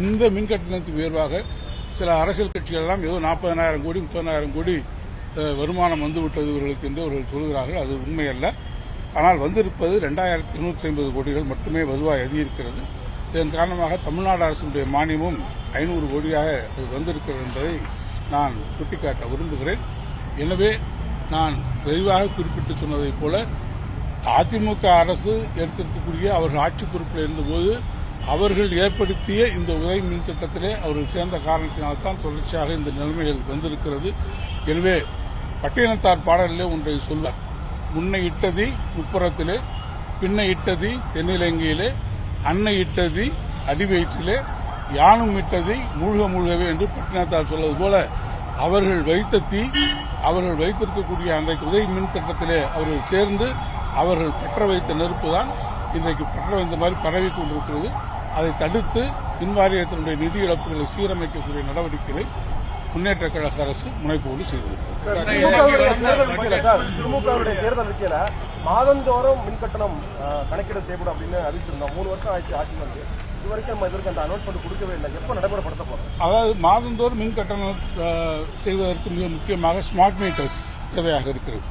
இந்த மின் கட்டணத்துக்கு உயர்வாக சில அரசியல் கட்சிகள் எல்லாம் ஏதோ 40,000 கோடி 30,000 கோடி வருமானம் வந்துவிட்டது இவர்களுக்கு என்று அவர்கள் சொல்கிறார்கள். அது உண்மை அல்ல. ஆனால் வந்திருப்பது 2,250 கோடிகள் மட்டுமே வலுவாக அதிகரிக்கிறது. இதன் காரணமாக தமிழ்நாடு அரசுடைய மானியமும் 500 கோடியாக அது வந்திருக்கிறது என்பதை நான் சுட்டிக்காட்ட விரும்புகிறேன். எனவே நான் விரிவாக குறிப்பிட்டு சொன்னதைப் போல அதிமுக அரசு எடுத்திருக்கக்கூடிய அவர்கள் ஆட்சி பொறுப்பில் இருந்தபோது அவர்கள் ஏற்படுத்திய இந்த உதவி மின் திட்டத்திலே அவர்கள் சேர்ந்த காரணத்தினால்தான் தொடர்ச்சியாக இந்த நிலைமைகள் வந்திருக்கிறது. எனவே பட்டியலத்தார் பாடலிலே ஒன்றை சொல்வார், முன்னை இட்டதி முப்புறத்திலே, பின்னை இட்டதி தென்னிலங்கையிலே, அன்னை இட்டதி அடிவயிற்றிலே, யானும் இட்டதி மூழ்க மூழ்கவே என்று பட்டினத்தார் சொல்வது போல அவர்கள் வைத்த தீ, அவர்கள் வைத்திருக்கக்கூடிய அன்றைக்கு உதவி மின் திட்டத்திலே அவர்கள் சேர்ந்து அவர்கள் பற்ற வைத்த நெருப்பு தான் இன்றைக்கு பற்ற வைத்த மாதிரி பரவி கொண்டிருக்கிறது. அதை தடுத்து மின்வாரியத்தினுடைய நிதி இழப்புகளை சீரமைக்கக்கூடிய நடவடிக்கைகளை முன்னேற்ற கழக அரசு முனைப்போடு செய்திருக்கிறது. திமுகவுடைய தேர்தல் அறிக்கையில மாதந்தோறும் மின் கட்டணம் கணக்கீடு செய்யப்படும் அப்படின்னு அறிவிச்சிருந்தோம். 3 வருஷம் ஆயிடுச்சு ஆட்சி வந்து இதுவரைக்கும் நம்ம இதற்கு அந்த அனௌன்ஸ்மெண்ட் கொடுக்கவே இல்லை. எப்போ நடைமுறைப்படுத்த போறோம்? அதாவது மாதந்தோறும் மின் கட்டணம் செய்வதற்கு மிக முக்கியமாக ஸ்மார்ட் மீட்டர்ஸ் தேவையாக இருக்கிறது.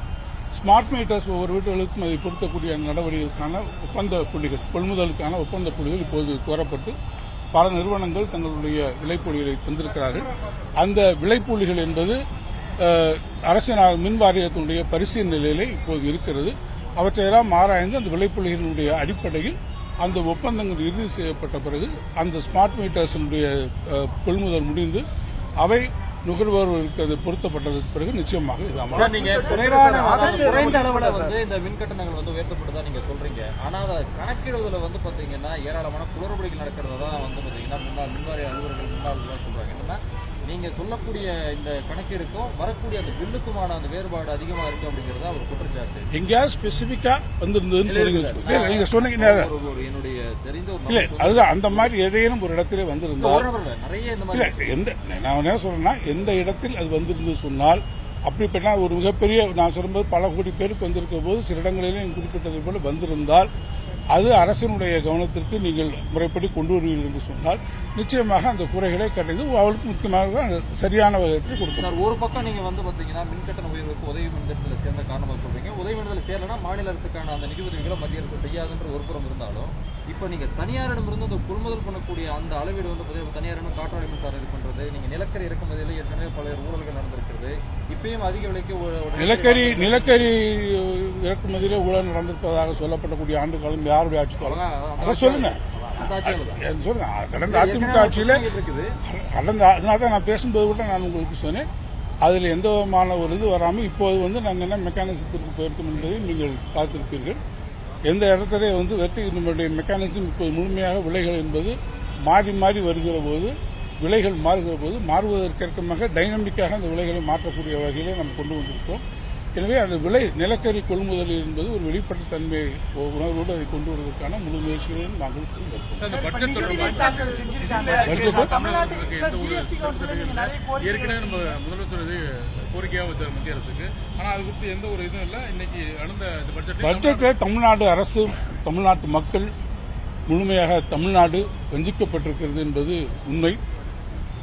ஸ்மார்ட் மீட்டர்ஸ் ஒவ்வொரு வீடுகளுக்கும் அதை பொருத்தக்கூடிய நடவடிக்கைகளுக்கான ஒப்பந்த புள்ளிகள், கொள்முதலுக்கான ஒப்பந்த புள்ளிகள் இப்போது கோரப்பட்டு பல நிறுவனங்கள் தங்களுடைய விலைப்புள்ளிகளை தந்திருக்கிறார்கள். அந்த விலைப்புள்ளிகள் என்பது அரசின் மின் வாரியத்தினுடைய பரிசீலனை நிலையிலே இப்போது இருக்கிறது. அவற்றையெல்லாம் ஆராய்ந்து அந்த விலைப்புள்ளிகளுடைய அடிப்படையில் அந்த ஒப்பந்தங்கள் இறுதி செய்யப்பட்ட பிறகு அந்த ஸ்மார்ட் மீட்டர்ஸினுடைய கொள்முதல் முடிந்து அவை நுகர்வோருக்கு அது பொருத்தப்பட்டதற்கு பிறகு நிச்சயமாக குறைந்த அளவுல இந்த மின் கட்டணங்கள் உயர்த்தப்பட்டதா நீங்க சொல்றீங்க. ஆனா அதை கணக்கிடுவதில் பாத்தீங்கன்னா ஏராளமான குளறுபடிகள் நடக்கிறதா பாத்தீங்கன்னா முன்னாள் மின்வாரிய அலுவலர்கள் முன்னாள் சொல்றாங்க. என்னன்னா நீங்க சொல்லக்கூடிய இந்த கணக்கீடுக்கும் வரக்கூடிய அந்த பில்லுக்குமான அந்த வேறுபாடு அதிகமா இருக்கு அப்படிங்கறத அவர் குற்றச்சாட்டு. எங்கேயாவது ஸ்பெசிபிக்கா வந்திருந்ததுன்னு நீங்க சொன்னீங்க. என்னுடைய தெரிந்த இல்ல அதுதான் அந்த மாதிரி ஏதேனும் ஒரு இடத்திலே வந்திருந்தால் நிறைய இந்த மாதிரி நான் என்ன சொல்றேன்னா எந்த இடத்தில் அது வந்திருந்து சொன்னால் அப்படிப்பட்ட ஒரு மிகப்பெரிய நான் சொல்லும்போது பல கோடி பேருக்கு வந்திருக்க போது சில இடங்களிலே குறிப்பிட்டதை போல வந்திருந்தால் அது அரசினுடைய கவனத்திற்கு நீங்கள் முறைப்படி கொண்டு வருவீர்கள் என்று சொன்னால் நிச்சயமாக அந்த குறைகளை கண்டது அவளுக்கு முக்கியமாக சரியான வகையில் கொடுக்கும். ஒரு பக்கம் நீங்க பாத்தீங்கன்னா மின்கட்டண உயர்வுக்கு உதவி மின்திட்டத்தில் சேர்ந்த காரணமாக சொல்றீங்க. உதவி மின்திட்டத்தில் சேரனா மாநில அரசுக்கான அந்த நிதி உதவிகளை மத்திய அரசு செய்யாதுன்ற ஒரு புறம் இருந்தாலும் இப்ப நீங்க தனியாரிடமிருந்து அந்த கொள்முதல் பண்ணக்கூடிய அந்த அளவீடு தனியாரிடம் காற்றாலை மின்சாரம் இது பண்றது, நீங்க நிலக்கரி இறக்குமதியில் ஏற்கனவே பல்வேறு ஊழல்கள் நடந்திருக்கிறது. இப்பயும் அதிக விலைக்கு நிலக்கரி இறக்குமதியிலே ஊழல் நடந்திருப்பதாக சொல்லப்படக்கூடிய ஆண்டு காலம் யாருடைய ஆட்சி காலம் அதை சொல்லுங்க. கடந்த அதிமுக ஆட்சியில அதனால்தான் நான் பேசும்போது கூட நான் உங்களுக்கு சொன்னேன், அதில் எந்த விதமான ஒரு இது வராமல் இப்போது நாங்கள் என்ன மெக்கானிசத்திற்கு போயிருக்கோம் என்பதை நீங்கள் பார்த்திருப்பீர்கள். எந்த இடத்துல வெற்றி நம்மளுடைய மெக்கானிசம் இப்போது முழுமையாக விலைகள் என்பது மாறி மாறி வருகிற போது விலைகள் மாறுகிற போது மாறுவதற்கேற்கமாக டைனமிக்காக அந்த விலைகளை மாற்றக்கூடிய வகையிலே நாம் கொண்டு வந்திருக்கிறோம். எனவே அந்த விலை நிலக்கரி கொள்முதல் என்பது ஒரு வெளிப்பட்ட தன்மை உணர்வோடு அதை கொண்டு வருவதற்கான முழு முயற்சிகளையும் நாங்கள் ஏற்கனவே நம்ம முதலமைச்சர் கோரிக்கையாக வச்சார் மத்திய அரசுக்கு. ஆனால் அது குறித்து எந்த ஒரு இதுவும் இல்லை. இன்னைக்கு நடந்த பட்ஜெட்டில் தமிழ்நாடு அரசு தமிழ்நாட்டு மக்கள் முழுமையாக தமிழ்நாடு வஞ்சிக்கப்பட்டிருக்கிறது என்பது உண்மை.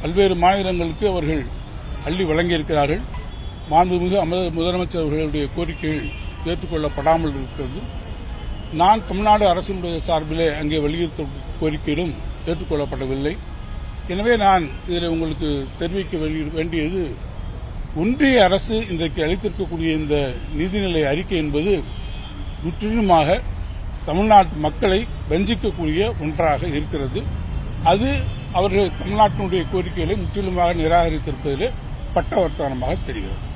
பல்வேறு மாநிலங்களுக்கு அவர்கள் அள்ளி வழங்கியிருக்கிறார்கள். மாண்புமிகு முதலமைச்சர் அவர்களுடைய கோரிக்கைகள் ஏற்றுக்கொள்ளப்படாமல் இருக்கிறது. நான் தமிழ்நாடு அரசினுடைய சார்பிலே அங்கே வலியுறுத்த கோரிக்கையிலும் ஏற்றுக்கொள்ளப்படவில்லை. எனவே நான் இதில் உங்களுக்கு தெரிவிக்க வேண்டியது, ஒன்றிய அரசு இன்றைக்கு அளித்திருக்கக்கூடிய இந்த நிதிநிலை அறிக்கை என்பது முற்றிலுமாக தமிழ்நாட்டு மக்களை வஞ்சிக்கக்கூடிய ஒன்றாக இருக்கிறது. அது அவர்கள் தமிழ்நாட்டினுடைய கோரிக்கைகளை முற்றிலுமாக நிராகரித்திருப்பதிலே பட்டவர்த்தனமாக தெரிகிறது.